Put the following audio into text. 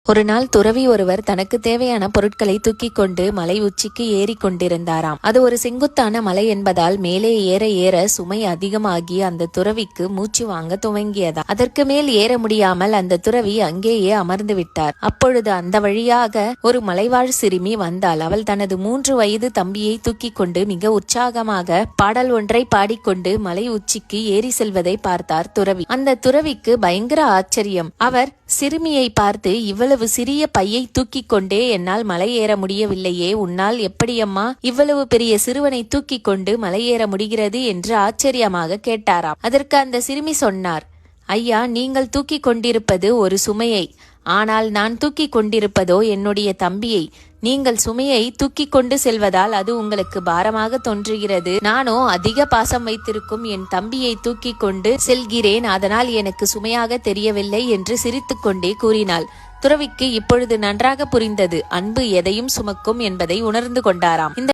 ஒரு நாள் துறவி ஒருவர் தனக்கு தேவையான பொருட்களை தூக்கி கொண்டு மலை உச்சிக்கு ஏறி கொண்டிருந்தாராம். அது ஒரு செங்குத்தான மலை என்பதால் மேலே ஏற ஏற சுமை அதிகமாகி அந்த துறவிக்கு மூச்சு வாங்க துவங்கியதா. அதற்கு மேல் ஏற முடியாமல் அந்த துறவி அங்கேயே அமர்ந்து விட்டார். அப்பொழுது அந்த வழியாக ஒரு மலைவாழ் சிறுமி வந்தாள். அவள் தனது 3 வயது தம்பியை தூக்கி கொண்டு மிக உற்சாகமாக பாடல் ஒன்றை பாடிக்கொண்டு மலை உச்சிக்கு ஏறி செல்வதை பார்த்தார் துறவி. அந்த துறவிக்கு பயங்கர ஆச்சரியம். அவர் சிறுமியை பார்த்து, இவ்வளவு சிறிய பையை தூக்கி கொண்டே என்னால் மலை ஏற முடியவில்லையே, உன்னால் எப்படியம்மா இவ்வளவு பெரிய சிறுவனை தூக்கி கொண்டு மலை ஏற முடிகிறது என்று ஆச்சரியமாக கேட்டாராம். அதற்கு அந்த சிறுமி சொன்னார், ஐயா, நீங்கள் தூக்கி கொண்டிருப்பது ஒரு சுமையை, ஆனால் நான் தூக்கி கொண்டிருப்பதோ என்னுடைய தம்பியை. நீங்கள் சுமையை தூக்கி கொண்டு செல்வதால் அது உங்களுக்கு பாரமாக தோன்றுகிறது. நானோ அதிக பாசம் வைத்திருக்கும் என் தம்பியை தூக்கி கொண்டு செல்கிறேன், அதனால் எனக்கு சுமையாக தெரியவில்லை என்று சிரித்துக்கொண்டே கூறினாள். துறவிக்கு இப்பொழுது நன்றாக புரிந்தது. அன்பு எதையும் சுமக்கும் என்பதை உணர்ந்து கொண்டாராம். இந்த